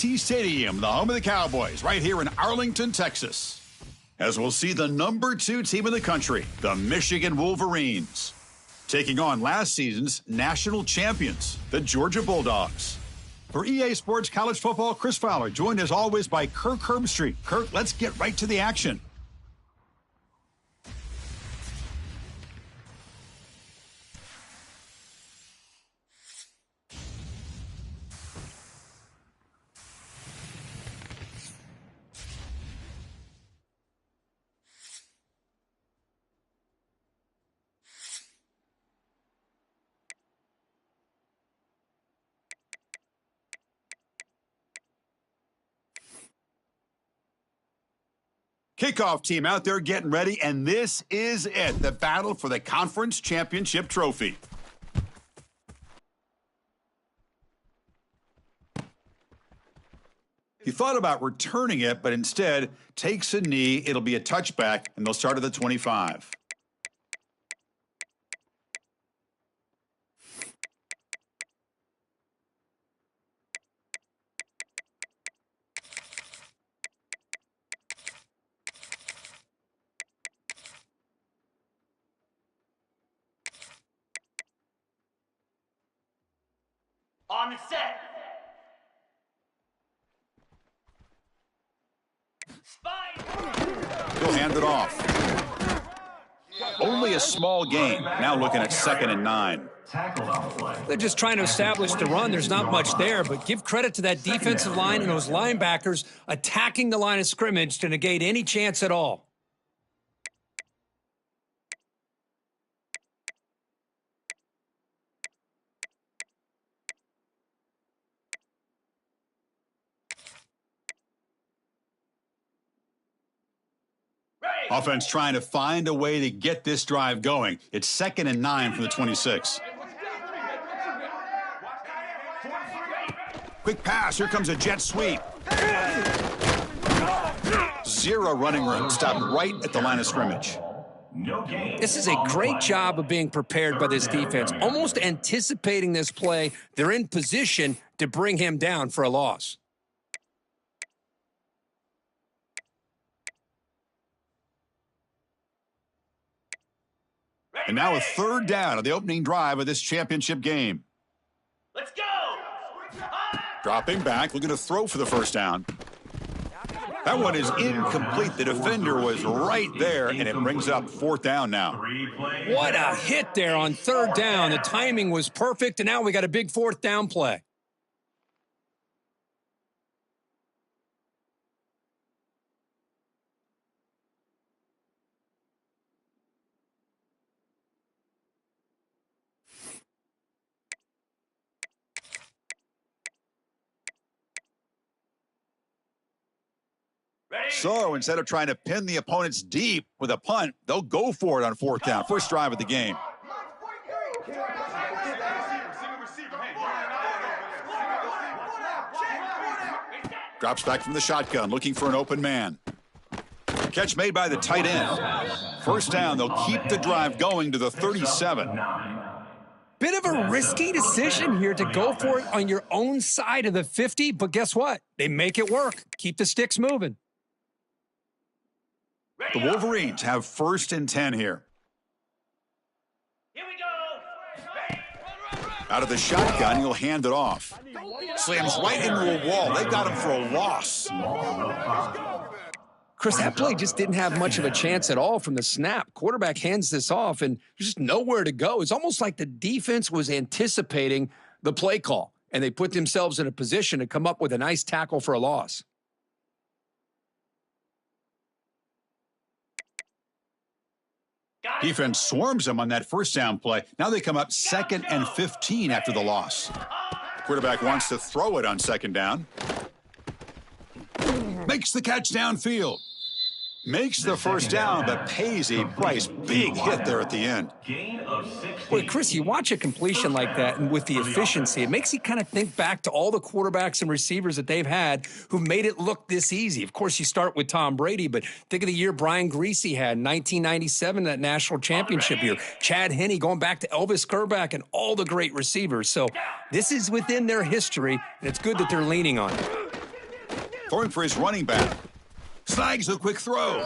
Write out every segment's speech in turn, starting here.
AT&T Stadium, the home of the Cowboys, right here in Arlington, Texas. As we'll see the #2 team in the country, the Michigan Wolverines, taking on last season's national champions, the Georgia Bulldogs. For EA Sports College Football, Chris Fowler, joined as always by Kirk Herbstreit. Kirk, let's get right to the action. Kickoff team out there getting ready, and this is it, the battle for the conference championship trophy. He thought about returning it, but instead takes a knee. It'll be a touchback, and they'll start at the 25. On the set. He'll hand it off. Only a small gain. Now looking at 2nd and 9. They're just trying to establish the run. There's not much there, but give credit to that defensive line and those linebackers attacking the line of scrimmage to negate any chance at all. Offense trying to find a way to get this drive going. It's 2nd and 9 from the 26. Quick pass. Here comes a jet sweep. Zero running room. Stopped right at the line of scrimmage. This is a great job of being prepared by this defense, almost anticipating this play. They're in position to bring him down for a loss. And now a 3rd down on the opening drive of this championship game. Let's go! Dropping back, looking to throw for the 1st down. That one is incomplete. The defender was right there, and it brings up 4th down now. What a hit there on 3rd down. The timing was perfect, and now we got a big 4th down play. So instead of trying to pin the opponents deep with a punt, they'll go for it on 4th down. First drive of the game. Drops back from the shotgun, looking for an open man. Catch made by the tight end. 1st down, they'll keep the drive going to the 37. Bit of a risky decision here to go for it on your own side of the 50, but guess what? They make it work. Keep the sticks moving. The Wolverines have 1st and 10 here. Here we go. Out of the shotgun, he'll hand it off. Slams right into a wall. They got him for a loss. Chris, that play just didn't have much of a chance at all from the snap. Quarterback hands this off, and there's just nowhere to go. It's almost like the defense was anticipating the play call, and they put themselves in a position to come up with a nice tackle for a loss. Defense swarms them on that 1st down play. Now they come up 2nd and 15 after the loss. Quarterback wants to throw it on 2nd down. Makes the catch downfield. Makes the 1st down, but pays a price. Big hit there at the end. Boy, Chris, you watch a completion like that, and with the efficiency, it makes you kind of think back to all the quarterbacks and receivers that they've had who made it look this easy. Of course, you start with Tom Brady, but think of the year Brian Griese had in 1997, that national championship year. Chad Henne, going back to Elvis Kerback, and all the great receivers. So this is within their history, and it's good that they're leaning on it. throwing for his running back. Snags a quick throw.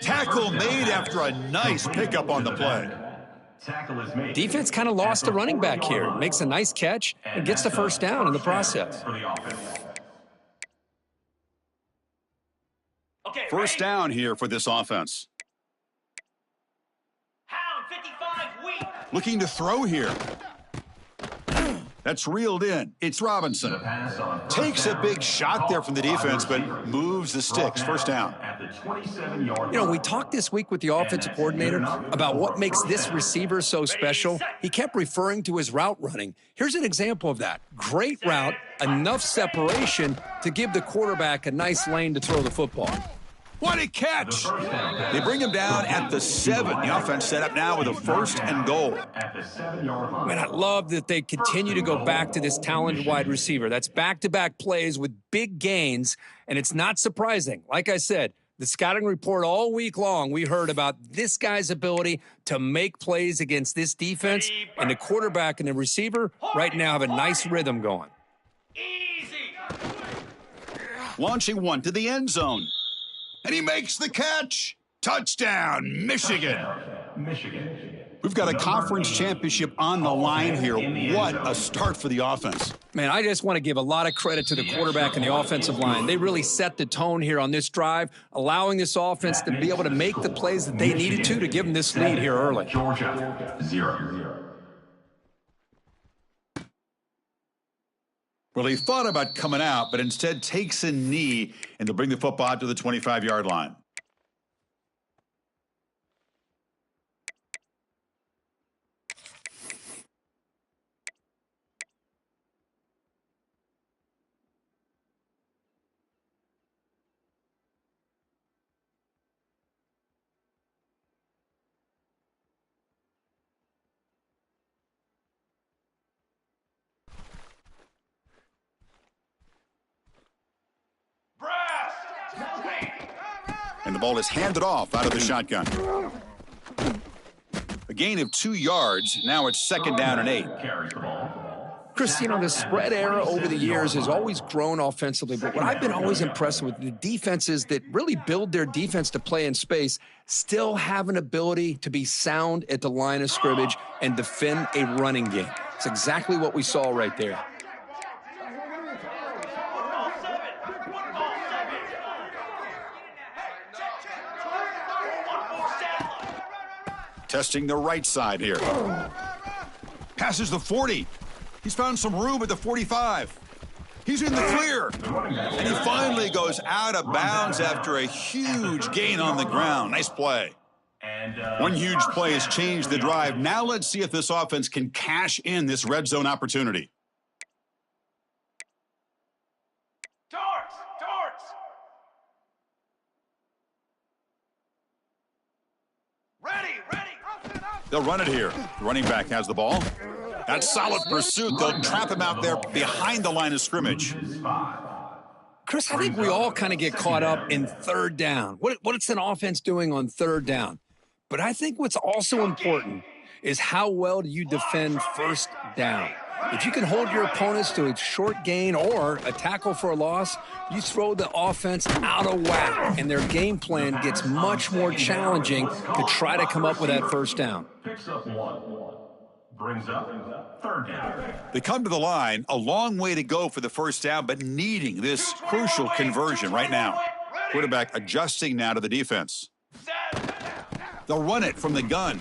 Tackle made after a nice pickup on the play. Defense kind of lost a running back here. Makes a nice catch and gets the first down in the process. Okay, First down here for this offense. Hound 55 weak. Looking to throw here. That's reeled in. It's Robinson. Takes a big shot there from the defense, but moves the sticks. First down. You know, we talked this week with the offensive coordinator about what makes this receiver so special. He kept referring to his route running. Here's an example of that. Great route, enough separation to give the quarterback a nice lane to throw the football. What a catch! They bring him down at the 7. The offense set up now with a 1st and goal. Man, I love that they continue to go back to this talented wide receiver. That's back-to-back plays with big gains, and it's not surprising. Like I said, the scouting report all week long, we heard about this guy's ability to make plays against this defense, and the quarterback and the receiver right now have a nice rhythm going. Easy. Launching one to the end zone. And he makes the catch. Touchdown, Michigan. We've got a conference championship on the line here. What a start for the offense. Man, I just want to give a lot of credit to the quarterback and the offensive line. They really set the tone here on this drive, allowing this offense to be able to make the plays that they needed to give them this lead here early. Georgia, 0. Well, he thought about coming out, but instead takes a knee and to bring the football out to the 25-yard line. And the ball is handed off out of the shotgun. A gain of 2 yards. Now it's 2nd down and 8. Chris, you know, the spread era over the years has always grown offensively, but what I've been always impressed with, the defenses that really build their defense to play in space still have an ability to be sound at the line of scrimmage and defend a running game. It's exactly what we saw right there. Testing the right side here. Passes the 40. He's found some room at the 45. He's in the clear. And he finally goes out of bounds after a huge gain on the ground. Nice play. One huge play has changed the drive. Now let's see if this offense can cash in this red zone opportunity. They'll run it here. The running back has the ball. That's solid pursuit. They'll trap him out there behind the line of scrimmage. Chris, I think we all kind of get caught up in 3rd down. What's an offense doing on 3rd down? But I think what's also important is how well do you defend 1st down. If you can hold your opponents to a short gain or a tackle for a loss, you throw the offense out of whack, and their game plan gets much more challenging to try to come up with that 1st down. Picks up 1. Brings up 3rd down. They come to the line, a long way to go for the 1st down, but needing this crucial conversion right now. Quarterback adjusting now to the defense. They'll run it from the gun.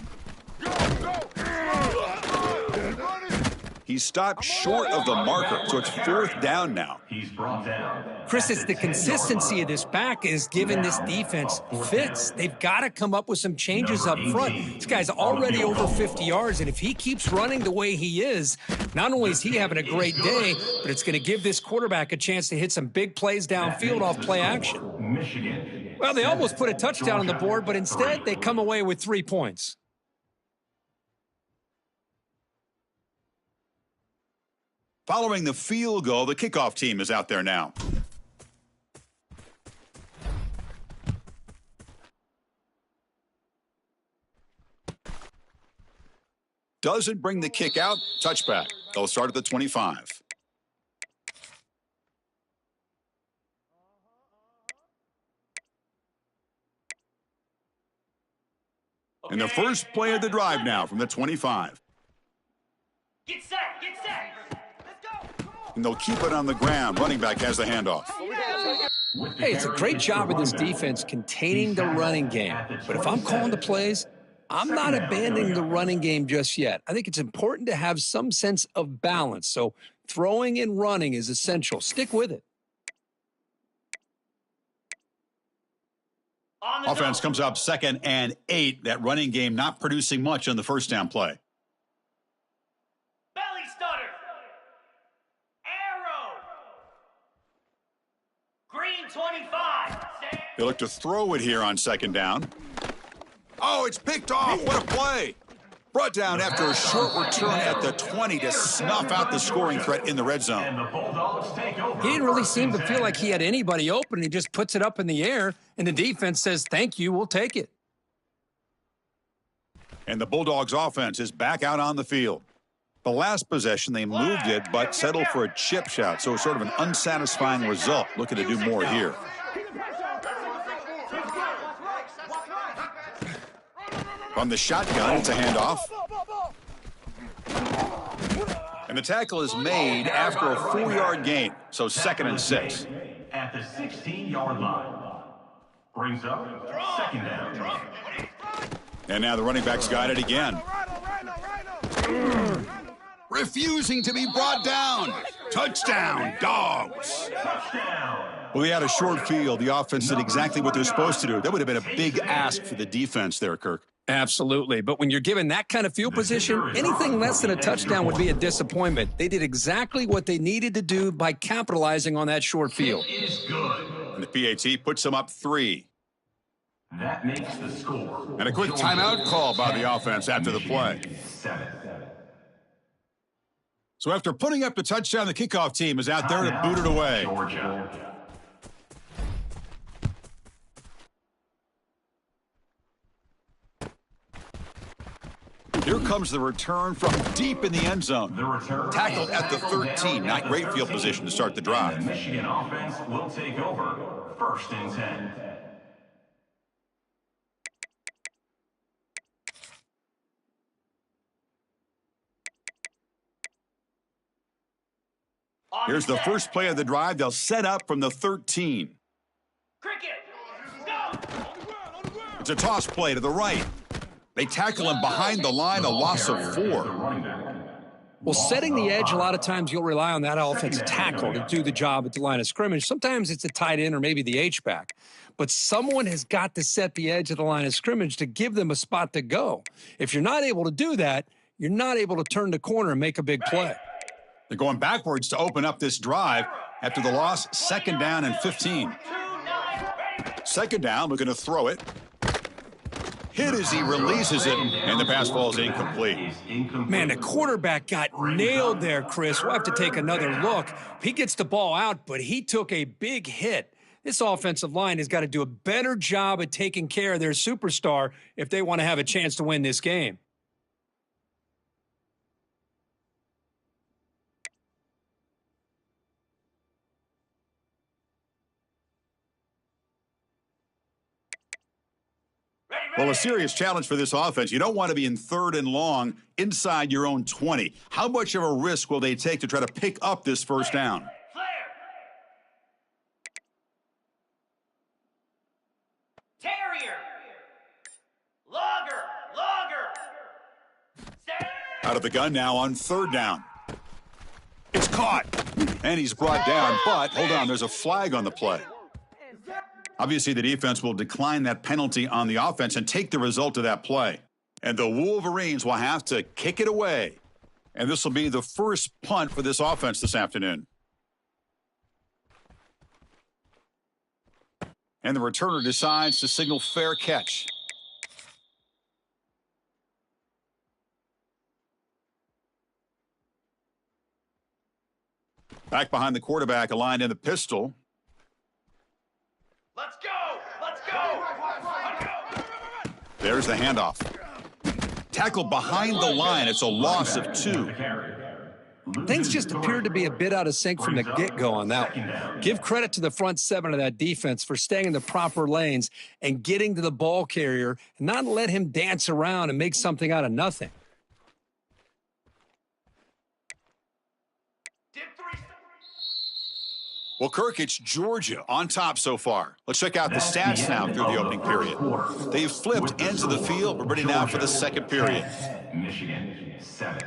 He stopped short of the marker, so it's 4th down now. He's brought down. Chris, it's the consistency of this back is giving this defense fits. They've got to come up with some changes up front. This guy's already over 50 yards, and if he keeps running the way he is, not only is he having a great day, but it's going to give this quarterback a chance to hit some big plays downfield off play action. Michigan. Well, they almost put a touchdown on the board, but instead they come away with 3 points. Following the field goal, the kickoff team is out there now. Doesn't bring the kick out. Touchback. They'll start at the 25. And the first play of the drive now from the 25. Get set, get set. Let's go. And they'll keep it on the ground. Running back has the handoff. Hey, it's a great job of this defense containing the running game. But if I'm calling the plays, I'm not abandoning the running game just yet. I think it's important to have some sense of balance. So throwing and running is essential. Stick with it. Offense comes up 2nd and 8. That running game not producing much on the first down play. Belly stutter. Arrow. Green 25. They look to throw it here on 2nd down. Oh, it's picked off. What a play. Brought down after a short return at the 20 to snuff out the scoring threat in the red zone. And the Bulldogs take over. He didn't really seem to feel like he had anybody open. He just puts it up in the air, and the defense says, thank you, we'll take it. And the Bulldogs offense is back out on the field. The last possession, they moved it, but settled for a chip shot. So it's sort of an unsatisfying result. Looking to do more here. From the shotgun, it's a handoff. And the tackle is made after a 4-yard gain. So 2nd and 6. At the 16-yard line. Brings up 2nd down. And now the running back's got it again. Refusing to be brought down. Touchdown, Dogs. Touchdown. Well, they had a short field. The offense did exactly what they're supposed to do. That would have been a big ask for the defense there, Kirk. Absolutely. But when you're given that kind of field position, anything less than a touchdown would be a disappointment. They did exactly what they needed to do by capitalizing on that short field. Is good. And the PAT puts them up 3. That makes the score. And a quick timeout call by the offense after the play. 7. So after putting up the touchdown, the kickoff team is out there to boot it away. Georgia. Here comes the return from deep in the end zone. The return. Tackled at the 13. Not great field position to start the The drive. Michigan offense will take over. 1st and 10. Here's the first play of the drive. They'll set up from the 13. Cricket. Go. It's a toss play to the right. They tackle him behind the line, a loss of 4. Well, setting the edge, a lot of times you'll rely on that offensive tackle to do the job at the line of scrimmage. Sometimes it's a tight end or maybe the H-back. But someone has got to set the edge of the line of scrimmage to give them a spot to go. If you're not able to do that, you're not able to turn the corner and make a big play. They're going backwards to open up this drive after the loss. 2nd down and 15. 2nd down, looking to throw it. Hit as he releases it, and the pass ball is incomplete. Man, the quarterback got nailed there, Chris. We'll have to take another look. He gets the ball out, but he took a big hit. This offensive line has got to do a better job at taking care of their superstar if they want to have a chance to win this game. Well, a serious challenge for this offense. You don't want to be in 3rd and long inside your own 20. How much of a risk will they take to try to pick up this first down? Flare. Terrier. Logger. Stay. Out of the gun now on 3rd down. It's caught. And he's brought down, but hold on, there's a flag on the play. Obviously, the defense will decline that penalty on the offense and take the result of that play. And the Wolverines will have to kick it away. And this will be the first punt for this offense this afternoon. And the returner decides to signal fair catch. Back behind the quarterback, aligned in the pistol. Let's go. Let's go. There's the handoff. Tackled behind the line. It's a loss of 2. Things just appeared to be a bit out of sync from the get-go on that one. Give credit to the front seven of that defense for staying in the proper lanes and getting to the ball carrier and not let him dance around and make something out of nothing. Well, Kirk, it's Georgia on top so far. Let's check out the stats now through the opening period. They've flipped ends of the field. We're ready now for the second period. Michigan 7.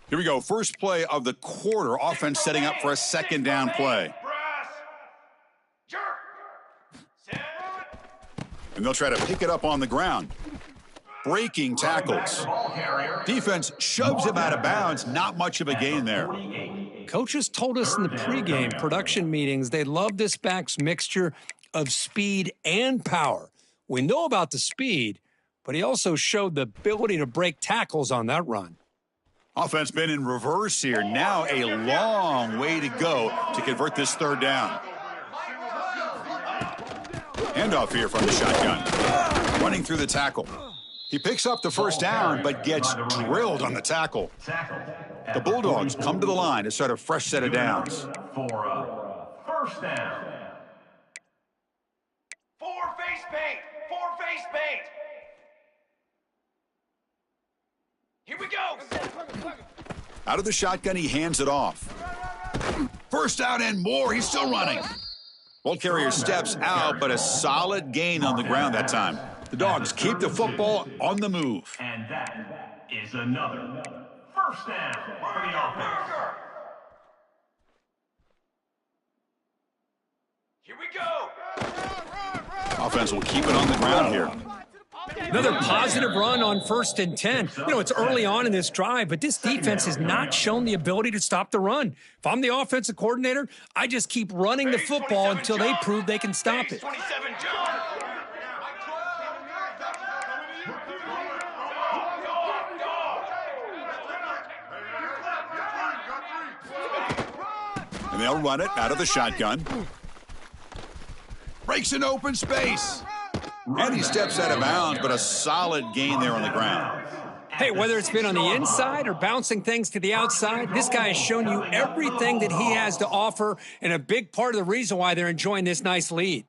Here we go. First play of the quarter. Offense setting up for a second down play. And they'll try to pick it up on the ground. Breaking tackles. Defense shoves him out of bounds. Not much of a gain there. Coaches told us in the pregame production meetings they love this back's mixture of speed and power. We know about the speed, but he also showed the ability to break tackles on that run. Offense been in reverse here. Now a long way to go to convert this third down. Handoff here from the shotgun. Running through the tackle. He picks up the first down, but gets drilled on the tackle. The Bulldogs come to the line to start a fresh set of downs. For a first down. 4 face paint. 4 face paint. Here we go. Out of the shotgun, he hands it off. First down and more. He's still running. Ball carrier steps out, but a solid gain on the ground that time. The Dogs keep the football on the move. And that is another first down for the offense. Here we go. Offense will keep it on the ground here. Another positive run on 1st and 10. You know, it's early on in this drive, but this defense has not shown the ability to stop the run. If I'm the offensive coordinator, I just keep running the football until they prove they can stop it. 27 John. And they'll run it out of the shotgun. Breaks an open space. And he steps out of bounds, but a solid gain there on the ground. Hey, whether it's been on the inside or bouncing things to the outside, this guy has shown you everything that he has to offer and a big part of the reason why they're enjoying this nice lead.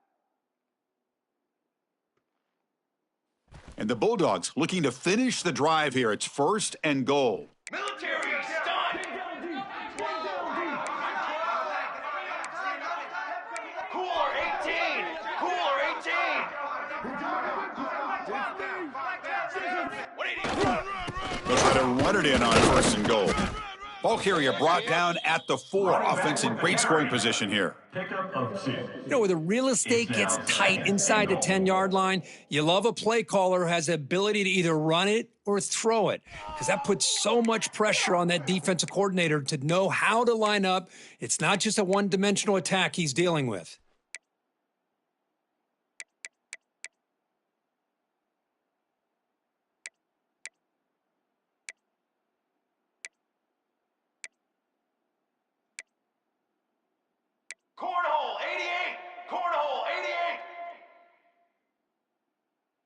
And the Bulldogs looking to finish the drive here. It's 1st and goal. Military stun. Cooler 18. Cooler 18. They'll try to run it in on 1st and goal. Ball carrier brought down at the 4. Offense in great scoring position here. Pickup of 2. You know, where the real estate gets tight inside the 10-yard line, you love a play caller who has the ability to either run it or throw it, because that puts so much pressure on that defensive coordinator to know how to line up. It's not just a one-dimensional attack he's dealing with. Cornhole 88. Cornhole 88.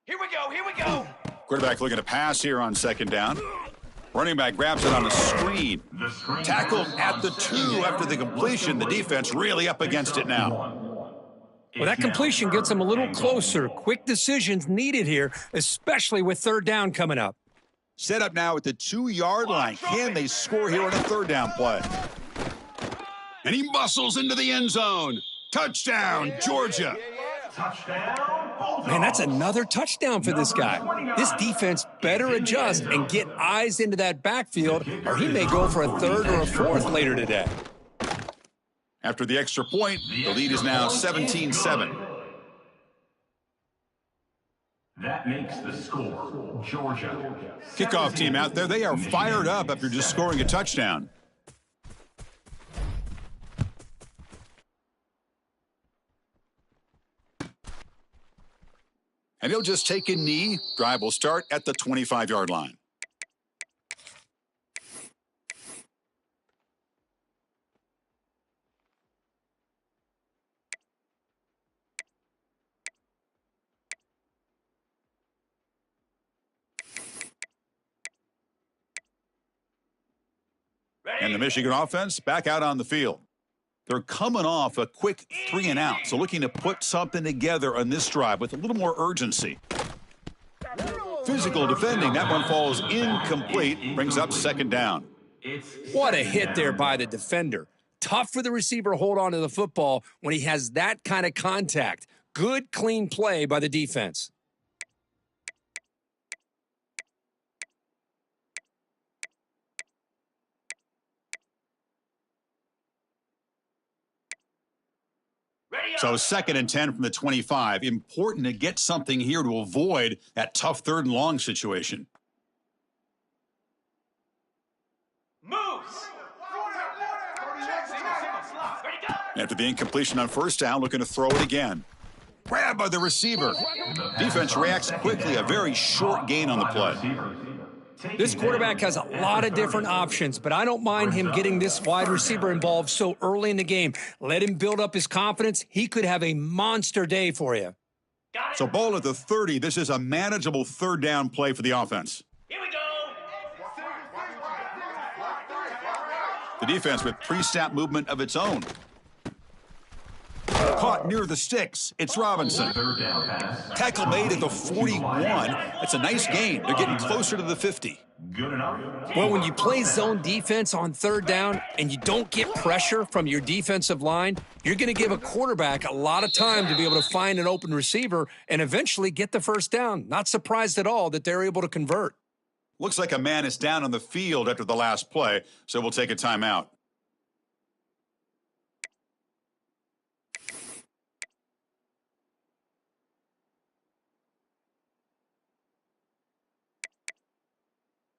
Here we go. Here we go. Quarterback looking to pass here on 2nd down. Running back grabs it on a screen. Tackled at the 2 after the completion. The defense really up against it now. Well, that completion gets them a little closer. Quick decisions needed here, especially with 3rd down coming up. Set up now at the 2-yard line. Can they score here on a 3rd down play? And he muscles into the end zone. Touchdown, Georgia. Touchdown. Man, that's another touchdown for this guy. This defense better adjust and get eyes into that backfield, or he may go for a 3rd or a 4th later today. After the extra point, the lead is now 17-7. That makes the score Georgia. Kickoff team out there. They are fired up after just scoring a touchdown. And he'll just take a knee. Drive will start at the 25-yard line. And the Michigan offense back out on the field. They're coming off a quick 3-and-out, so looking to put something together on this drive with a little more urgency. Physical defending. That one falls incomplete. Brings up second down. What a hit there by the defender. Tough for the receiver to hold on to the football when he has that kind of contact. Good, clean play by the defense. So 2nd and 10 from the 25. Important to get something here to avoid that tough 3rd and long situation. Moves. Ready, go. After the incompletion on 1st down, looking to throw it again. Grab by the receiver. Defense reacts quickly. A very short gain on the play. This quarterback has a lot of different options, but I don't mind him getting this wide receiver involved so early in the game. Let him build up his confidence. He could have a monster day for you. Got it. So ball at the 30. This is a manageable 3rd down play for the offense. Here we go. The defense with pre-snap movement of its own. Caught near the sticks. It's Robinson. 3rd down pass. Tackle made at the 41. That's a nice gain. They're getting closer to the 50. Good enough. Well, when you play zone defense on 3rd down and you don't get pressure from your defensive line, you're going to give a quarterback a lot of time to be able to find an open receiver and eventually get the 1st down. Not surprised at all that they're able to convert. Looks like a man is down on the field after the last play, so we'll take a timeout.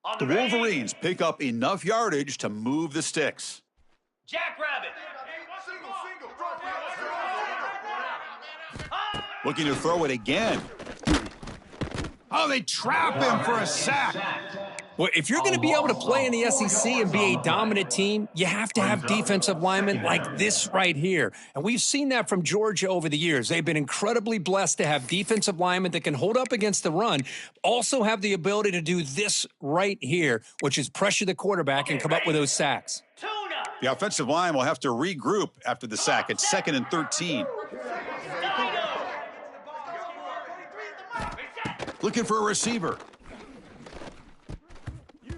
On The ready. Wolverines pick up enough yardage to move the sticks. Jackrabbit. Looking to throw it again. Oh, they trap him for a sack. Well, if you're going to be able to play in the SEC and be a dominant team, you have to have defensive linemen like this right here. And we've seen that from Georgia over the years. They've been incredibly blessed to have defensive linemen that can hold up against the run, also have the ability to do this right here, which is pressure the quarterback and come up with those sacks. Tuna. The offensive line will have to regroup after the sack. It's 2nd and 13. Looking for a receiver.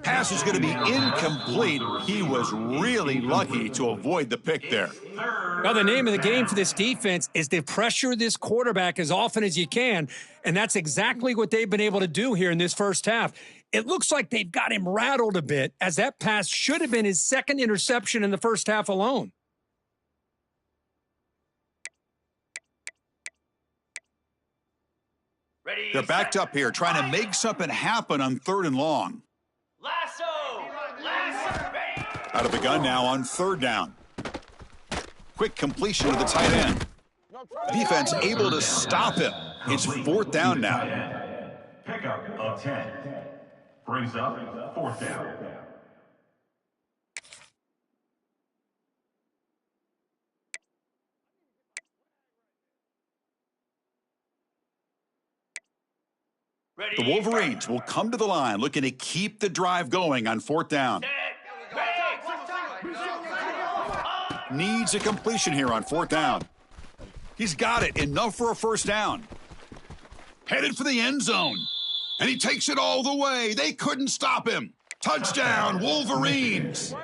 Pass is going to be incomplete. He was really lucky to avoid the pick there. Now, the name of the game for this defense is to pressure this quarterback as often as you can, and that's exactly what they've been able to do here in this 1st half. It looks like they've got him rattled a bit, as that pass should have been his 2nd interception in the 1st half alone. Ready. They're backed up here, trying to make something happen on 3rd and long. Lasso. Lasso. Ready. Out of the gun now on 3rd down. Quick completion to the tight end. Defense able to stop him. It's 4th down now. Pickup of 10. Brings up 4th down. Ready. The Wolverines will come to the line looking to keep the drive going on 4th down. Set. Ready. Needs a completion here on 4th down. He's got it. Enough for a 1st down. Headed for the end zone. And he takes it all the way. They couldn't stop him. Touchdown, Wolverines.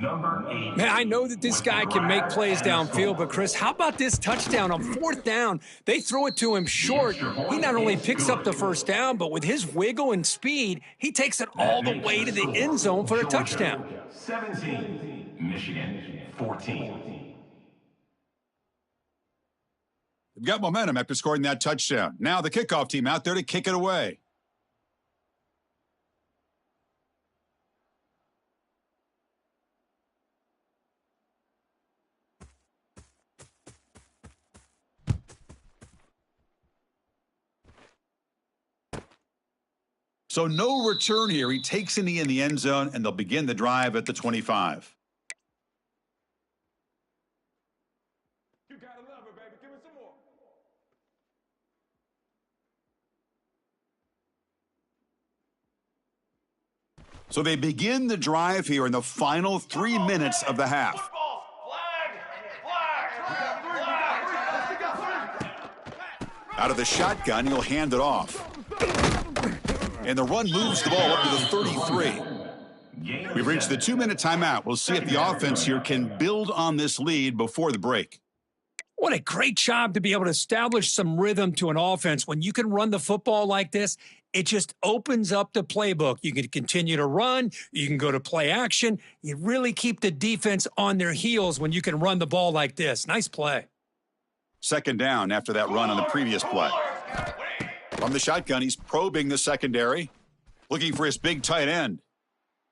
Number 8. Man, I know that this guy can make plays downfield, but Chris, how about this touchdown on 4th down? They throw it to him short. He not only picks up the 1st down, but with his wiggle and speed, he takes it all the way to the end zone for a touchdown. 17. Michigan 14. They've got momentum after scoring that touchdown. Now the kickoff team out there to kick it away. So no return here. He takes in the end zone, and they'll begin the drive at the 25. You gotta love it, baby. Give me some more. So they begin the drive here in the final 3 minutes of the half. Football. Flag. Out of the shotgun, he'll hand it off. And the run moves the ball up to the 33. We've reached the 2-minute timeout. We'll see if the offense here can build on this lead before the break. What a great job to be able to establish some rhythm to an offense. When you can run the football like this, it just opens up the playbook. You can continue to run. You can go to play action. You really keep the defense on their heels when you can run the ball like this. Nice play. Second down after that run on the previous play. From the shotgun, he's probing the secondary, looking for his big tight end.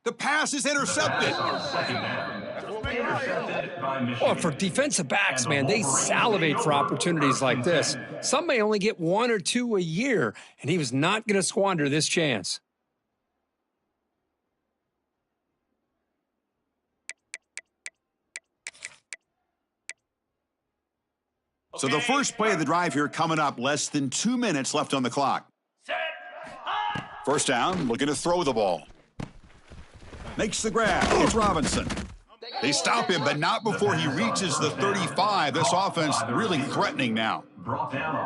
The pass is intercepted. Well, for defensive backs, man, they salivate for opportunities like this. Some may only get 1 or 2 a year, and he was not going to squander this chance. So the first play of the drive here coming up, less than 2 minutes left on the clock. Set. Hot. First down, looking to throw the ball. Makes the grab. It's Robinson. They stop him, but not before he reaches the 35. This offense really threatening now.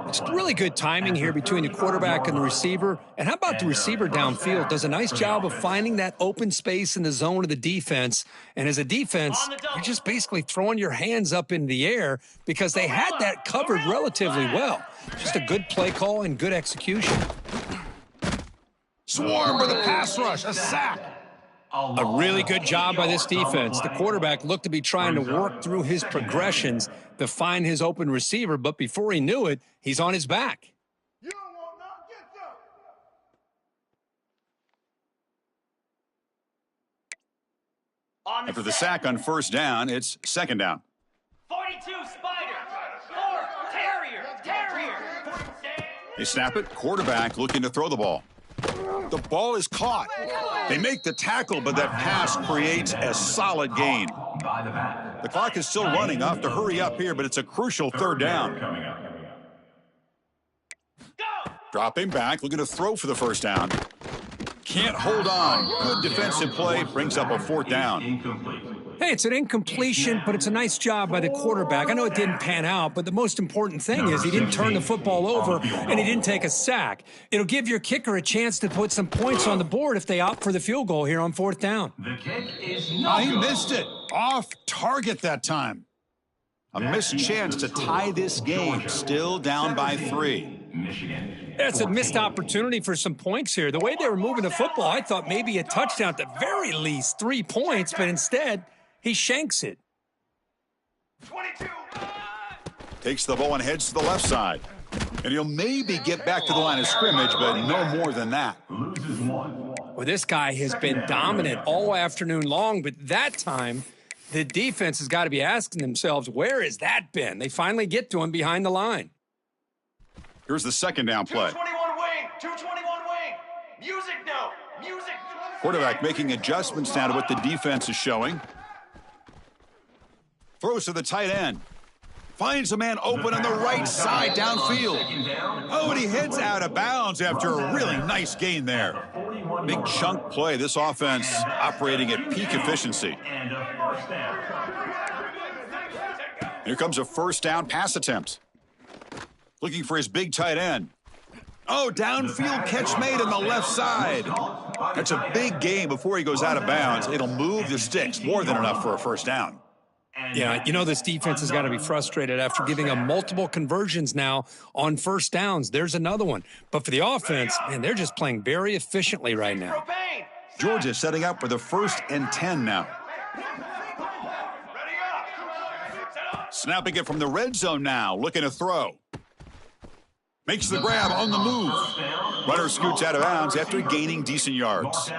It's really good timing here between the quarterback and the receiver. And how about the receiver downfield? Does a nice job of finding that open space in the zone of the defense. And as a defense, you're just basically throwing your hands up in the air because they had that covered relatively well. Just a good play call and good execution. Swarm with a pass rush, a sack. A really good job by this defense. The quarterback looked to be trying to work through his progressions to find his open receiver, but before he knew it, he's on his back. You don't want none, get some. After the sack on first down, it's second down. 42 Spider. 4 Terrier. They snap it. Quarterback looking to throw the ball. The ball is caught. They make the tackle, but that pass creates a solid gain. The clock is still running. I'll have to hurry up here, but it's a crucial third down. Go. Dropping back, looking to throw for the first down. Can't hold on. Good defensive play, brings up a fourth down. Hey, it's an incompletion, but it's a nice job by the quarterback. I know it didn't pan out, but the most important thing is he didn't turn the football over and he didn't take a sack. It'll give your kicker a chance to put some points on the board if they opt for the field goal here on fourth down. The kick is He missed it. Off target that time. A missed chance to tie this game. Still down by 3. That's a missed opportunity for some points here. The way they were moving the football, I thought maybe a touchdown at the very least, 3 points, but instead he shanks it. 22. Takes the ball and heads to the left side. And he'll maybe get back to the line of scrimmage, but no more than that. Well, this guy has been dominant all afternoon long, but that time the defense has got to be asking themselves, where has that been? They finally get to him behind the line. Here's the second down play. 221 wing. 221 wing. Music no. Music. Quarterback making adjustments now to what the defense is showing. Throws to the tight end. Finds a man open on the right side downfield. Oh, and he heads out of bounds after a really nice gain there. Big chunk play. This offense operating at peak efficiency. Here comes a first down pass attempt. Looking for his big tight end. Oh, downfield catch made on the left side. That's a big gain before he goes out of bounds. It'll move the sticks. More than enough for a first down. Yeah, you know this defense has got to be frustrated after giving them multiple conversions now on first downs. There's another one. But for the offense, man, they're just playing very efficiently right now. Propane. Georgia setting up for the 1st and 10 now. Ready up. Set up. Snapping it from the red zone now, looking to throw. Makes the grab on the move. Runner scoots out of bounds after gaining decent yards.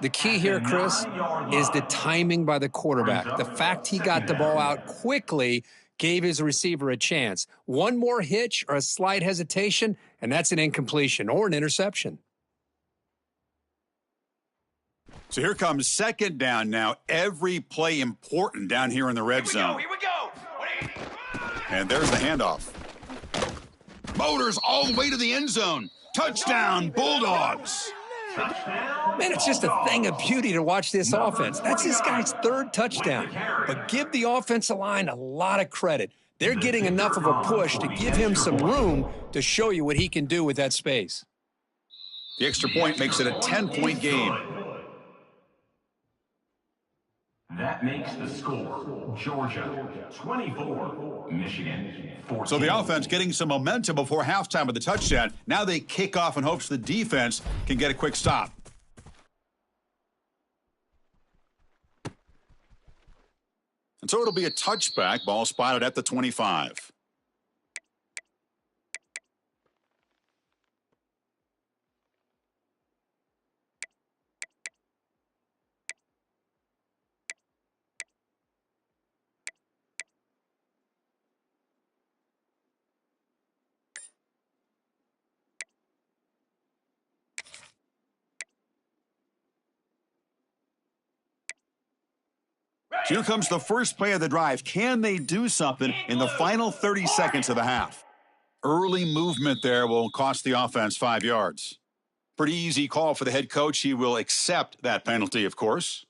The key here, Chris, is the timing by the quarterback. The fact he got the ball out quickly gave his receiver a chance. One more hitch or a slight hesitation, and that's an incompletion or an interception. So here comes second down now. Every play important down here in the red zone. Here we go. And there's the handoff. Motors all the way to the end zone. Touchdown, Bulldogs. Touchdown. Man, it's just a thing of beauty to watch this offense. That's this guy's third touchdown. But give the offensive line a lot of credit. They're getting enough of a push to give him some room to show you what he can do with that space. The extra point makes it a 10-point game. That makes the score Georgia 24, Michigan 14. So the offense getting some momentum before halftime with the touchdown. Now they kick off in hopes the defense can get a quick stop. And so it'll be a touchback, ball spotted at the 25. Here comes the first play of the drive. Can they do something in the final 30 seconds of the half? Early movement there will cost the offense 5 yards. Pretty easy call for the head coach. He will accept that penalty, of course.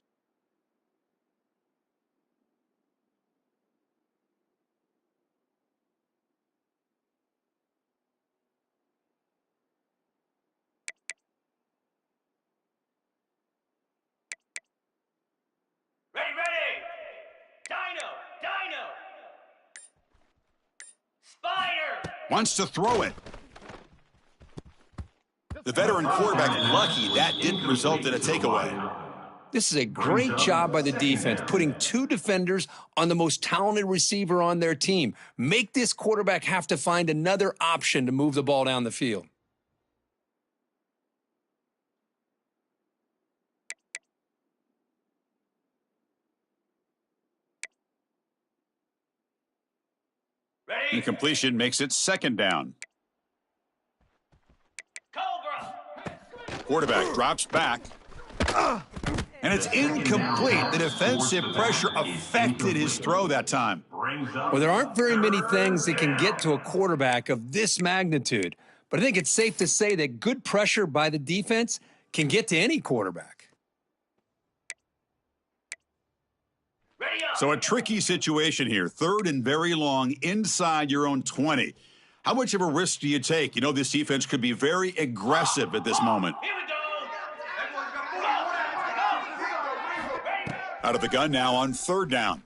Ready, ready. Dino. Spider. Wants to throw it. The veteran quarterback lucky that didn't result in a takeaway. This is a great job by the defense, putting two defenders on the most talented receiver on their team. Make this quarterback have to find another option to move the ball down the field. Ready. Incompletion makes it second down. Cobra. Quarterback drops back. And it's incomplete. The defensive pressure affected his throw that time. Well, there aren't very many things that can get to a quarterback of this magnitude. But I think it's safe to say that good pressure by the defense can get to any quarterback. Ready up. So a tricky situation here. Third and very long inside your own 20. How much of a risk do you take? You know, this defense could be very aggressive at this moment. Here we go. Out of the gun now on third down.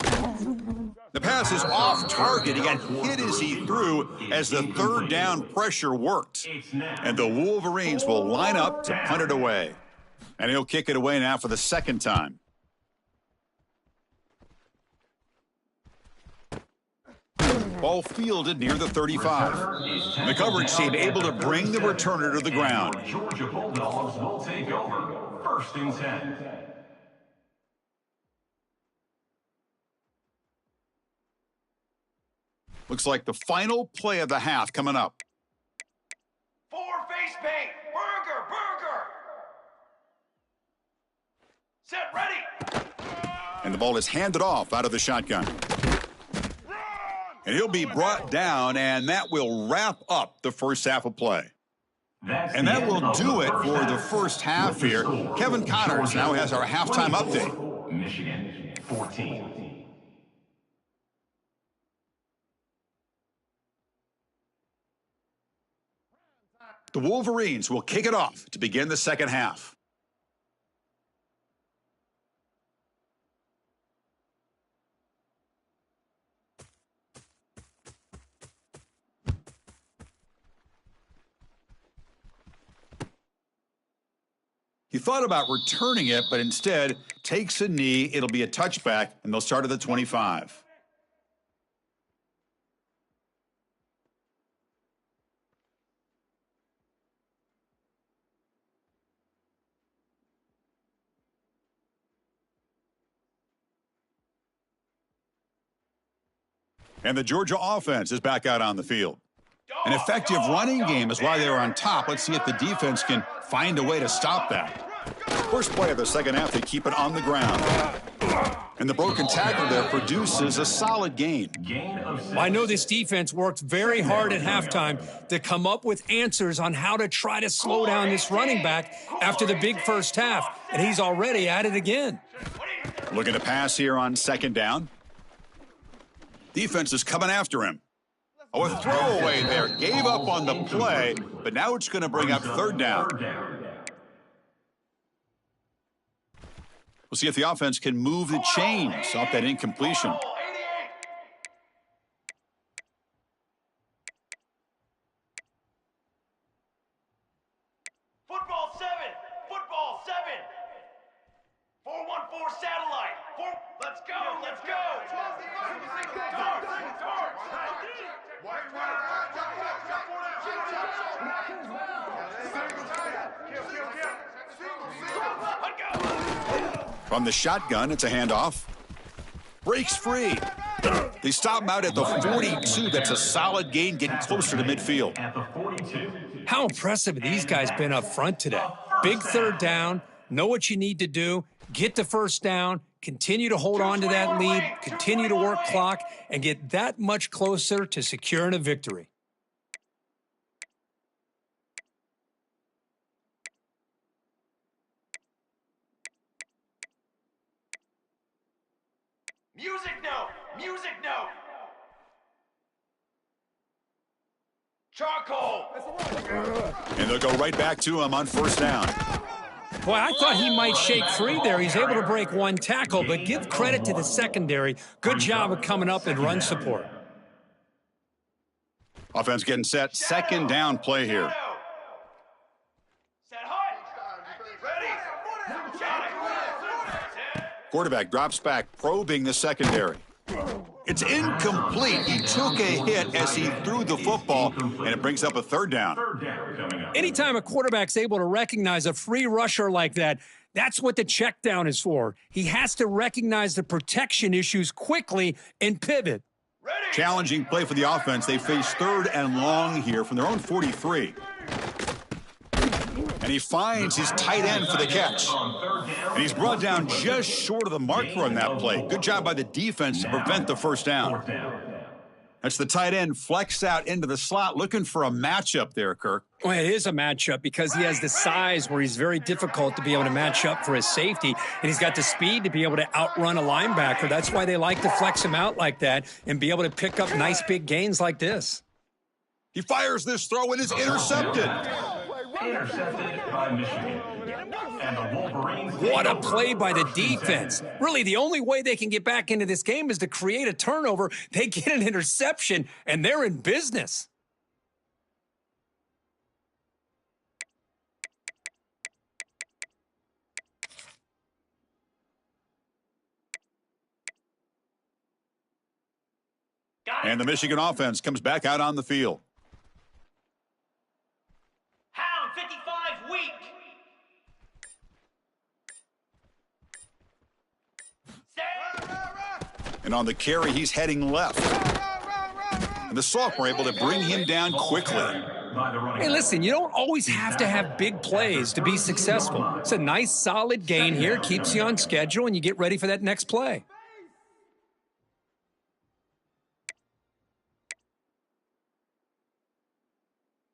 The pass is off target. He got hit as he threw as the third down pressure worked. And the Wolverines will line up to punt it away. And he'll kick it away now for the second time. Ball fielded near the 35. The coverage team able to bring the returner to the ground. Georgia Bulldogs will take over. First and 10. Looks like the final play of the half coming up. Four face paint. Burger. Set, ready. And the ball is handed off out of the shotgun. And he'll be brought down, and that will wrap up the first half of play. And that will do it for the first half here. Kevin Connors now has our halftime update. Michigan 14. The Wolverines will kick it off to begin the second half. He thought about returning it, but instead takes a knee. It'll be a touchback, and they'll start at the 25. And the Georgia offense is back out on the field. An effective running game is why they were on top. Let's see if the defense can find a way to stop that. First play of the second half, they keep it on the ground. And the broken tackle there produces a solid gain. Gain of 6. I know this defense worked very hard at halftime to come up with answers on how to try to slow down this running back after the big first half, and he's already at it again. Looking to pass here on second down. Defense is coming after him. Oh, a throwaway there. Gave up on the play, but now it's going to bring up third down. We'll see if the offense can move the chains off that incompletion. Football 7. Football 7. 414 satellite. Let's go. Let's go. From the shotgun, it's a handoff. Breaks free. They stop him out at the 42. That's a solid gain, getting closer to midfield. At the 42. How impressive have these guys been up front today? Big third down, know what you need to do, get the first down, continue to hold on to that lead, continue to work clock, and get that much closer to securing a victory. Music note. Music note. Charcoal. And they'll go right back to him on first down. Boy, I thought he might shake free there. He's able to break one tackle, but give credit to the secondary. Good job of coming up and run support. Offense getting set. Second down play here. Set high. Ready. Shot it. Quarterback drops back, probing the secondary. It's incomplete. He took a hit as he threw the football, and it brings up a third down. Third down coming up. Anytime a quarterback's able to recognize a free rusher like that, that's what the check down is for. He has to recognize the protection issues quickly and pivot. Ready. Challenging play for the offense. They face third and long here from their own 43. And he finds his tight end for the catch. And he's brought down just short of the marker on that play. Good job by the defense to prevent the first down. That's the tight end flexed out into the slot, looking for a matchup there, Kirk. Well, it is a matchup because he has the size where he's very difficult to be able to match up for his safety, and he's got the speed to be able to outrun a linebacker. That's why they like to flex him out like that and be able to pick up nice big gains like this. He fires this throw and is intercepted. Intercepted by Michigan. And the Wolverines. What a play by the defense. Really, the only way they can get back into this game is to create a turnover. They get an interception, and they're in business. And the Michigan offense comes back out on the field. Hound 55 weak. Stand. And on the carry, he's heading left. And the sophomore able to bring him down quickly. Hey, listen, you don't always have to have big plays to be successful. It's a nice, solid gain here, keeps you on schedule, and you get ready for that next play.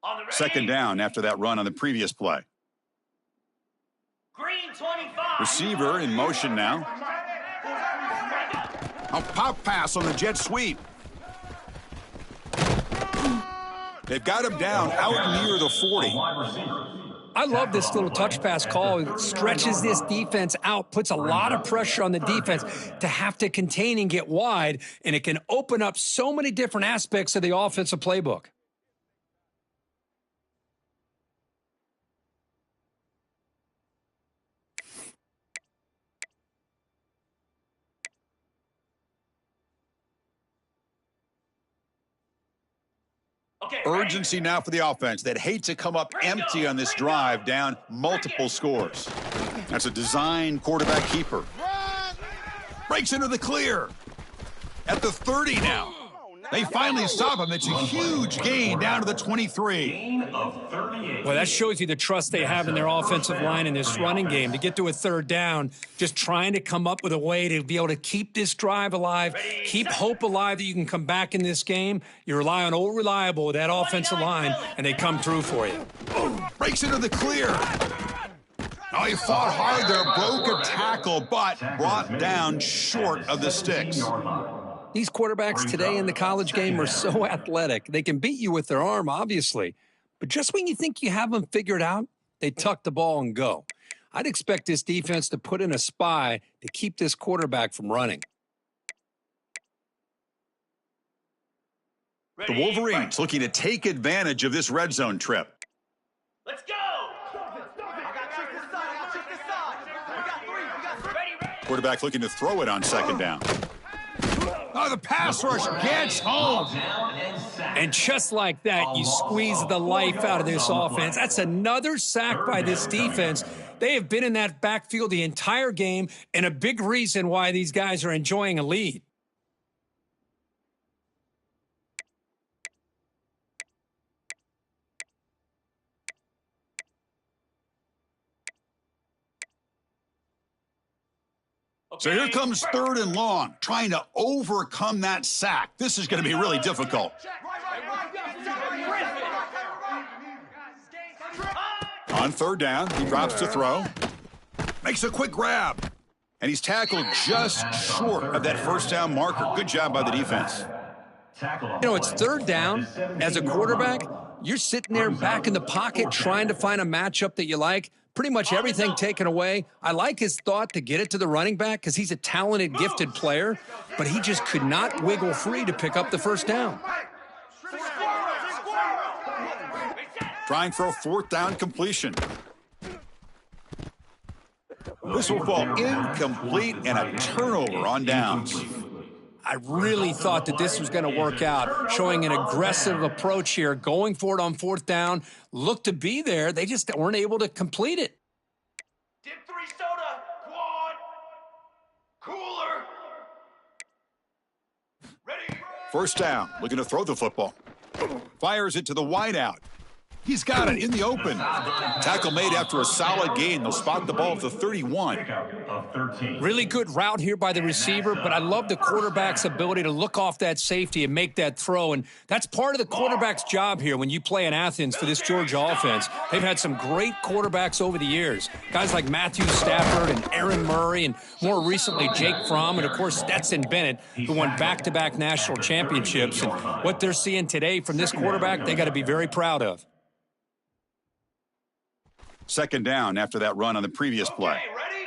On the ready. Second down after that run on the previous play. Green 25. Receiver in motion now. A pop pass on the jet sweep. They've got him down out near the 40. I love this little touch pass call. It stretches this defense out, puts a lot of pressure on the defense to have to contain and get wide, and it can open up so many different aspects of the offensive playbook. Okay, Urgency now for the offense that hate to come up empty on this drive, down multiple scores. That's a design quarterback keeper. Breaks into the clear. At the 30 now. They finally stop him. It's a huge gain down to the 23. Gain of 38. Well, that shows you the trust they have in their offensive line in this running game to get to a third down, just trying to come up with a way to be able to keep this drive alive, keep hope alive that you can come back in this game. You rely on old reliable with that offensive line, and they come through for you. Breaks into the clear. Oh, he fought hard there, broke a tackle, but brought down short of the sticks. These quarterbacks today in the college game are so athletic. They can beat you with their arm, obviously. But just when you think you have them figured out, they tuck the ball and go. I'd expect this defense to put in a spy to keep this quarterback from running. The Wolverines looking to take advantage of this red zone trip. Let's go! Quarterback looking to throw it on second down. Oh, the pass rush gets home. And just like that, you squeeze the life out of this offense. That's another sack by this defense. They have been in that backfield the entire game, and a big reason why these guys are enjoying a lead. So here comes third and long, trying to overcome that sack. This is going to be really difficult. On third down, he drops to throw, makes a quick grab, and he's tackled just short of that first down marker. Good job by the defense. You know, it's third down. As a quarterback, you're sitting there back in the pocket trying to find a matchup that you like. Pretty much everything taken away. I like his thought to get it to the running back because he's a talented, gifted player, but he just could not wiggle free to pick up the first down. Trying for a fourth down completion. This will fall incomplete and a turnover on downs. I really thought that this was going to work out, showing an aggressive approach here, going for it on fourth down, looked to be there. They just weren't able to complete it. Dip 3 soda, quad, cooler. Ready? First down, looking to throw the football. Fires it to the wideout. He's got it in the open. Tackle made after a solid gain. They'll spot the ball at the 31. Really good route here by the receiver, but I love the quarterback's ability to look off that safety and make that throw. And that's part of the quarterback's job here when you play in Athens for this Georgia offense. They've had some great quarterbacks over the years. Guys like Matthew Stafford and Aaron Murray and more recently Jake Fromm and, of course, Stetson Bennett, who won back-to-back national championships. And what they're seeing today from this quarterback, they got to be very proud of. Second down after that run on the previous play. Okay, ready?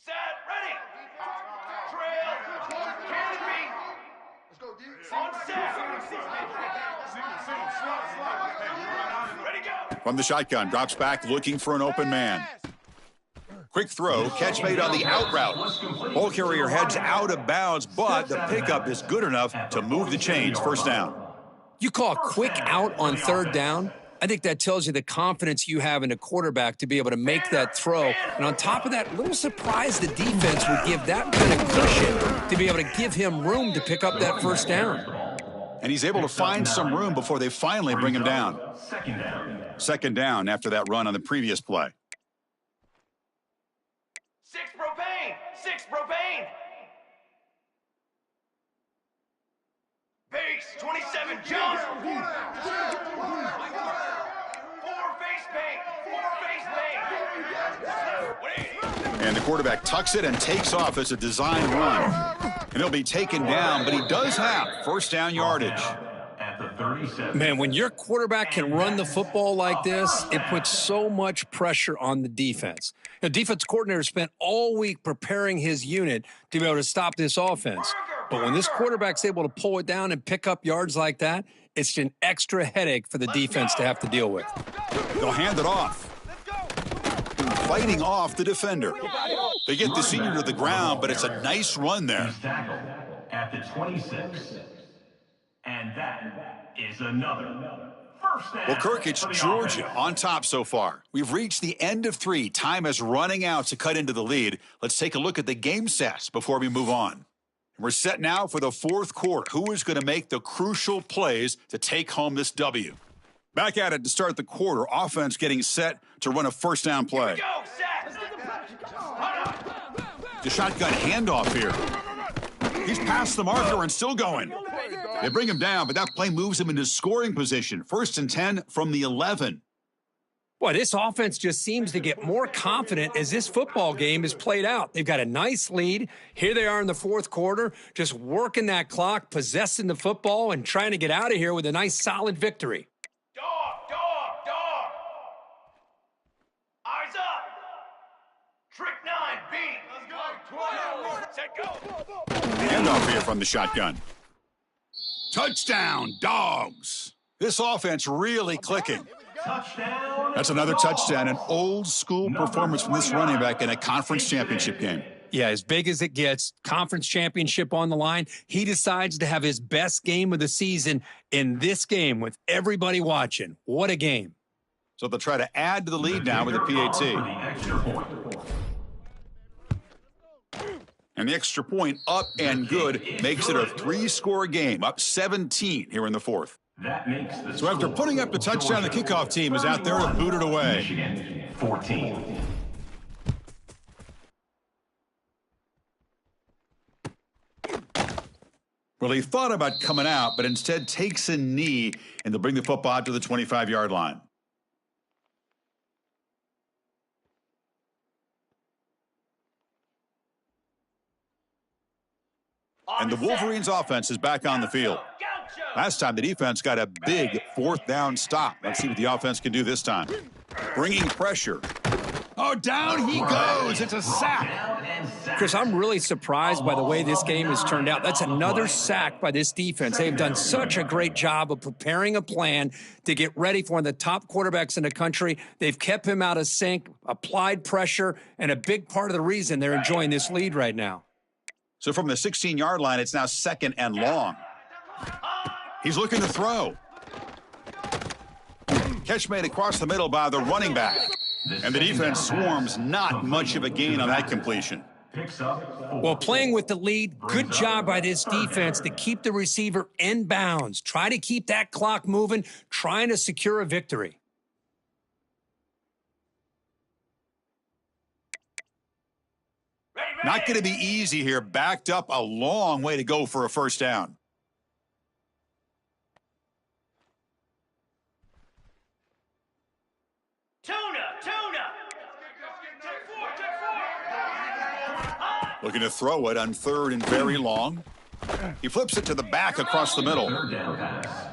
Set, ready. Trail. Canopy. Let's go, D. On set. Ready, go. From the shotgun, drops back looking for an open man. Quick throw, catch made on the out route. Ball carrier heads out of bounds, but the pickup is good enough to move the chains. First down. You call a quick out on third down? I think that tells you the confidence you have in a quarterback to be able to make that throw. And on top of that, a little surprised the defense would give that kind of cushion to be able to give him room to pick up that first down. And he's able to find some room before they finally bring him down. Second down after that run on the previous play. 6 propane. 6 propane. Base 27 jump. 4 face paint. 4 face paint. And the quarterback tucks it and takes off as a design run. And he'll be taken down, but he does have first down yardage. Man, when your quarterback can run the football like this, it puts so much pressure on the defense. The defense coordinator spent all week preparing his unit to be able to stop this offense. But when this quarterback's able to pull it down and pick up yards like that, it's an extra headache for the defense to have to deal with. They'll hand it off. Fighting off the defender. They get the senior to the ground, but it's a nice run there. At the 26. And that is another first down. Well, Kirk, it's Georgia on top so far. We've reached the end of 3. Time is running out to cut into the lead. Let's take a look at the game stats before we move on. We're set now for the fourth quarter. Who is going to make the crucial plays to take home this W? Back at it to start the quarter. Offense getting set to run a first down play. Go, set. The shotgun handoff here. He's past the marker and still going. They bring him down, but that play moves him into scoring position. 1st and 10 from the 11. Boy, this offense just seems to get more confident as this football game is played out. They've got a nice lead. Here they are in the fourth quarter, just working that clock, possessing the football, and trying to get out of here with a nice, solid victory. Dog. Eyes up. Trick 9, B. Let's go. Set, go. Handoff here from the shotgun. Touchdown, Dogs. This offense really clicking. Touchdown. That's another touchdown, an old-school performance from this running back in a conference championship game. Yeah, as big as it gets, conference championship on the line. He decides to have his best game of the season in this game with everybody watching. What a game. So they'll try to add to the lead now with a PAT. And the extra point up and good makes it a 3-score game, up 17 here in the fourth. That makes the So after putting up the touchdown, the kickoff team is out there to boot it away. Michigan 14. Well, he thought about coming out, but instead takes a knee, and they'll bring the football out to the 25-yard line. And the Wolverines' offense is back on the field. Last time, the defense got a big fourth down stop. Let's see what the offense can do this time. Bringing pressure. Oh, down he goes. It's a sack. Chris, I'm really surprised by the way this game has turned out. That's another sack by this defense. They've done such a great job of preparing a plan to get ready for one of the top quarterbacks in the country. They've kept him out of sync, applied pressure, and a big part of the reason they're enjoying this lead right now. So from the 16-yard line, it's now 2nd and long. He's looking to throw. Catch made across the middle by the running back. And the defense swarms, not much of a gain on that completion. Well, playing with the lead, good job by this defense to keep the receiver in bounds. Try to keep that clock moving, trying to secure a victory. Not going to be easy here. Backed up a long way to go for a first down. Tuna. Looking to throw it on 3rd and very long. He flips it to the back across the middle.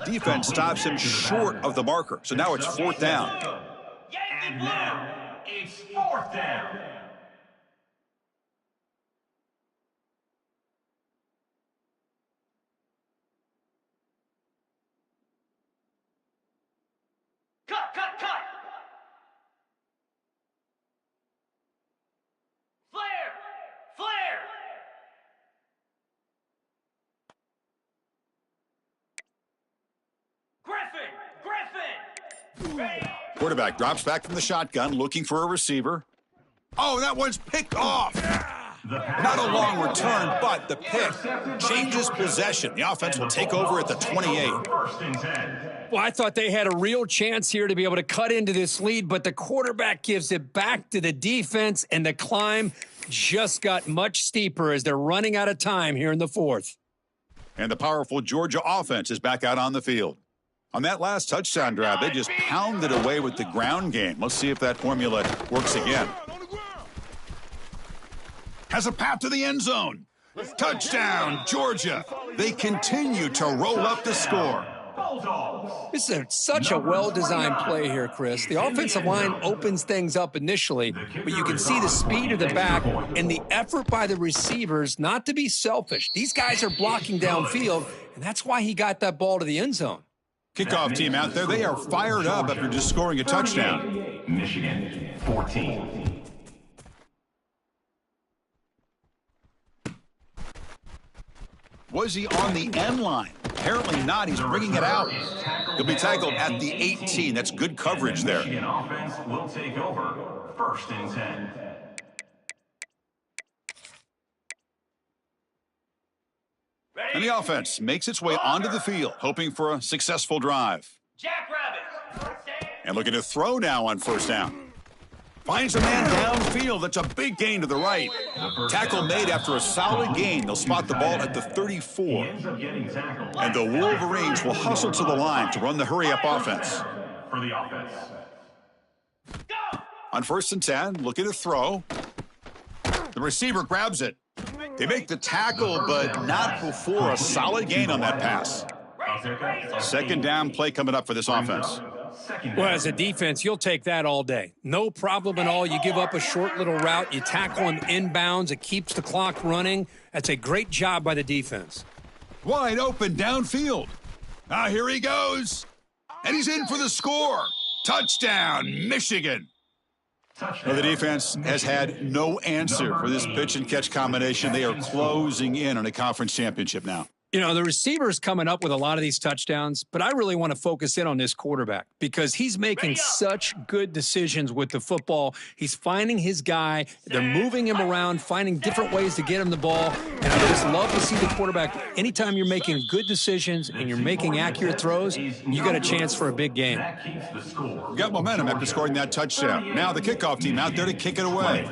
Defense stops him short of the marker. So now it's 4th down. And now it's 4th down. Cut. Flare. Griffin. Ready. Quarterback drops back from the shotgun, looking for a receiver. Oh, that one's picked off. Not a long return, but the pick changes possession. The offense will take over at the 28. Well, I thought they had a real chance here to be able to cut into this lead, but the quarterback gives it back to the defense, and the climb just got much steeper as they're running out of time here in the fourth. And the powerful Georgia offense is back out on the field. On that last touchdown drive, they just pounded away with the ground game. Let's see if that formula works again. Has a path to the end zone. Touchdown, Georgia. They continue to roll up the score. This is such a well-designed play here, Chris. The offensive line opens things up initially, but you can see the speed of the back and the effort by the receivers not to be selfish. These guys are blocking downfield, and that's why he got that ball to the end zone. Kickoff team out there, they are fired up after just scoring a touchdown. Michigan 14. Was he on the end line? Apparently not. He's bringing it out. He'll be tackled at the 18. That's good coverage there. Michigan offense will take over 1st and 10. And the offense makes its way onto the field, hoping for a successful drive. Jackrabbit. And looking to throw now on first down. Finds a man downfield. That's a big gain to the right. Tackle made after a solid gain. They'll spot the ball at the 34. And the Wolverines will hustle to the line to run the hurry-up offense. For the offense. On 1st and 10, looking to throw. The receiver grabs it. They make the tackle, but not before a solid gain on that pass. Second down play coming up for this offense. Well, as a defense, you'll take that all day. No problem at all. You give up a short little route. You tackle him inbounds. It keeps the clock running. That's a great job by the defense. Wide open downfield. Here he goes. And he's in for the score. Touchdown, Michigan. Well, the defense has had no answer for this pitch and catch combination. They are closing in on a conference championship now. You know, the receiver's coming up with a lot of these touchdowns, but I really want to focus in on this quarterback because he's making such good decisions with the football. He's finding his guy. They're moving him around, finding different ways to get him the ball. And I just love to see the quarterback. Anytime you're making good decisions and you're making accurate throws, you got a chance for a big game. Got momentum after scoring that touchdown. Now the kickoff team out there to kick it away.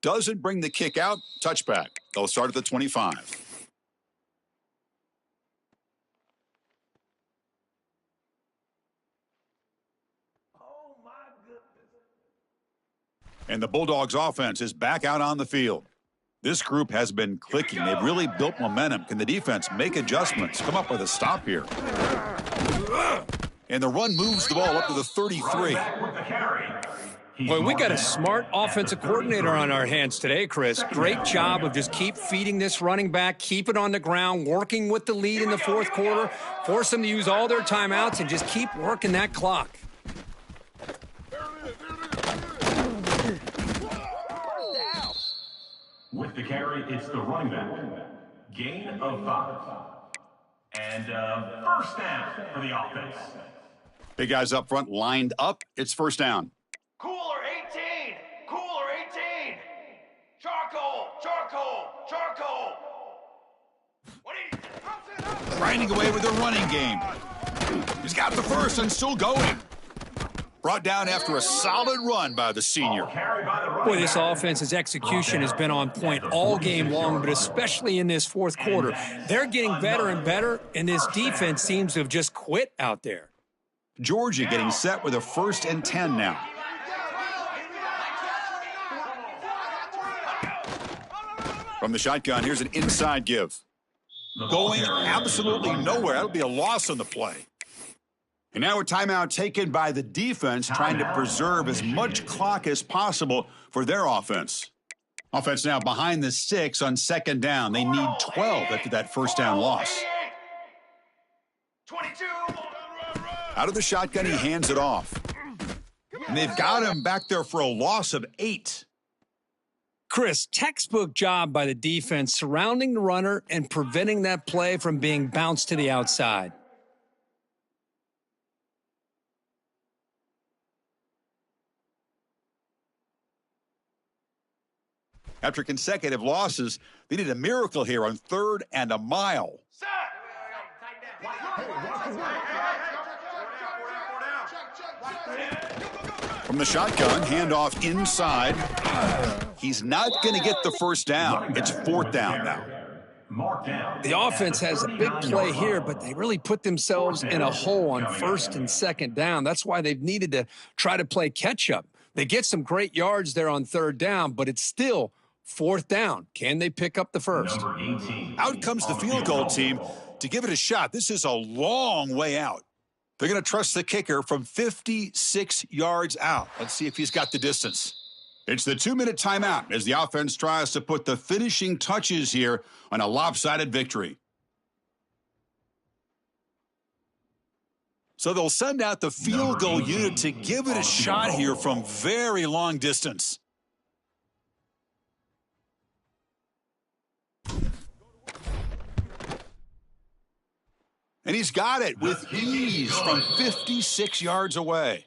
Doesn't bring the kick out. Touchback. They'll start at the 25. And the Bulldogs offense is back out on the field. This group has been clicking. They've really built momentum. Can the defense make adjustments? Come up with a stop here. And the run moves the ball up to the 33. Boy, we got a smart offensive coordinator on our hands today, Chris. Great job of just keep feeding this running back, keep it on the ground, working with the lead in the fourth quarter, force them to use all their timeouts, and just keep working that clock. With the carry, it's the running back. Gain of 5. And first down for the offense. Big guys up front lined up. It's first down. Cooler 18. Cooler 18. Charcoal. Charcoal. Charcoal. What are you? Grinding away with the running game. He's got the first and still going. Brought down after a solid run by the senior. Boy, this offense's execution has been on point all game long, but especially in this fourth quarter. They're getting better and better, and this defense seems to have just quit out there. Georgia getting set with a 1st and 10 now. From the shotgun, here's an inside give. Going absolutely nowhere. That'll be a loss on the play. And now a timeout taken by the defense, trying to preserve as much clock as possible for their offense. Offense now behind the 6 on 2nd down. They need 12 after that first down loss. 22. Out of the shotgun, he hands it off. And they've got him back there for a loss of 8. Chris, textbook job by the defense surrounding the runner and preventing that play from being bounced to the outside. After consecutive losses, they need a miracle here on 3rd and a mile. From the shotgun, handoff inside. He's not going to get the first down. It's 4th down now. The offense has a big play here, but they really put themselves in a hole on 1st and 2nd down. That's why they've needed to try to play catch-up. They get some great yards there on 3rd down, but it's still 4th down. Can they pick up the first? Out comes the field goal team to give it a shot. This is a long way out. They're going to trust the kicker from 56 yards out. Let's see if he's got the distance. It's the 2-minute timeout as the offense tries to put the finishing touches here on a lopsided victory. So they'll send out the field goal unit to give it a shot here from very long distance. And he's got it with ease from 56 yards away.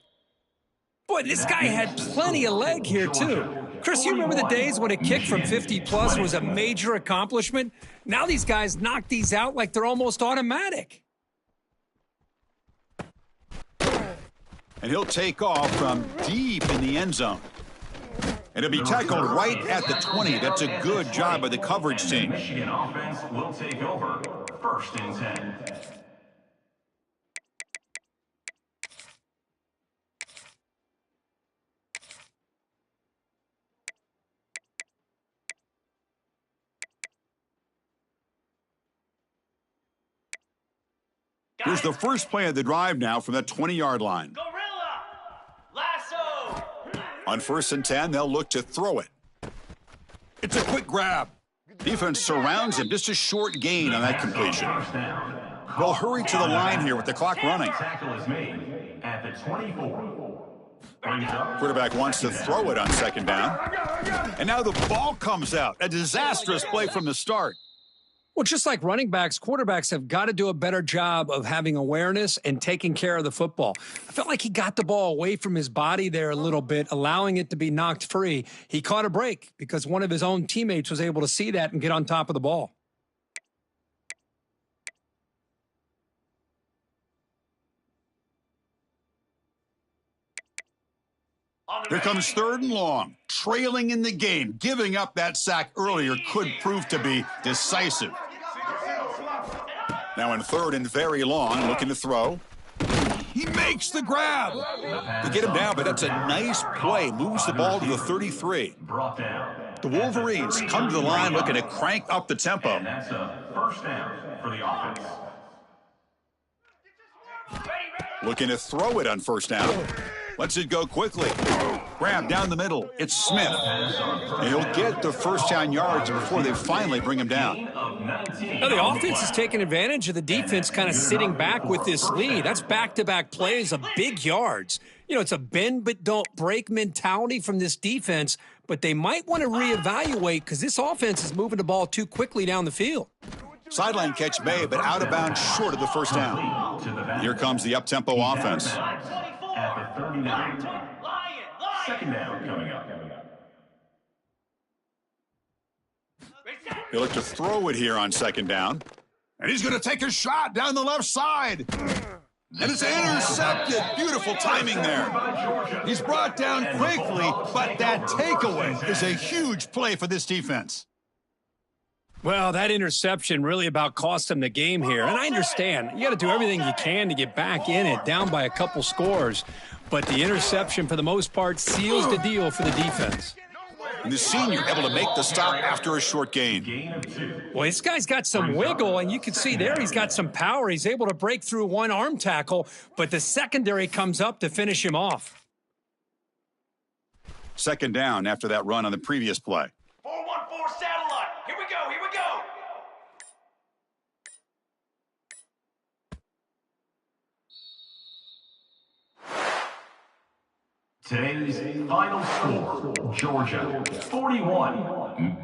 Boy, this guy had plenty of leg here, too. Chris, you remember the days when a kick from 50-plus was a major accomplishment? Now these guys knock these out like they're almost automatic. And he'll take off from deep in the end zone. And he'll be tackled right at the 20. That's a good job by the coverage team. Michigan offense will take over. 1st and 10. Here's the first play of the drive now from that 20-yard line. Gorilla! Lasso! On 1st and 10, they'll look to throw it. It's a quick grab. Defense surrounds him. Just a short gain on that completion. They'll hurry to the line here with the clock running. Tackle is made at the 24. Quarterback wants to throw it on 2nd down. And now the ball comes out. A disastrous play from the start. Well, just like running backs, quarterbacks have got to do a better job of having awareness and taking care of the football. I felt like he got the ball away from his body there a little bit, allowing it to be knocked free. He caught a break because one of his own teammates was able to see that and get on top of the ball. Here comes 3rd and long. Trailing in the game. Giving up that sack earlier could prove to be decisive. Now in 3rd and very long, looking to throw. He makes the grab to get him down, but that's a nice play. Moves the ball to the 33. The Wolverines come to the line looking to crank up the tempo. And that's a 1st down for the offense. Looking to throw it on 1st down. Lets it go quickly. Grab down the middle. It's Smith. And he'll get the 1st down yards before they finally bring him down. Now, the offense is taking advantage of the defense kind of sitting back with this lead. That's back-to-back plays of big yards. You know, it's a bend but don't break mentality from this defense, but they might want to reevaluate because this offense is moving the ball too quickly down the field. Sideline catch made, but out of bounds short of the 1st down. Here comes the up-tempo offense. At the 39. 2nd down coming up. They look to throw it here on 2nd down. And he's going to take a shot down the left side. And it's intercepted. Beautiful timing there. He's brought down quickly, but that takeaway is a huge play for this defense. Well, that interception really about cost him the game here. And I understand. You got to do everything you can to get back in it, down by a couple scores. But the interception, for the most part, seals the deal for the defense. And the senior able to make the stop after a short gain. Well, this guy's got some wiggle, and you can see there he's got some power. He's able to break through one arm tackle, but the secondary comes up to finish him off. 2nd down after that run on the previous play. 414 satellite. Here we go. Here we go. Today's final score, Georgia 41,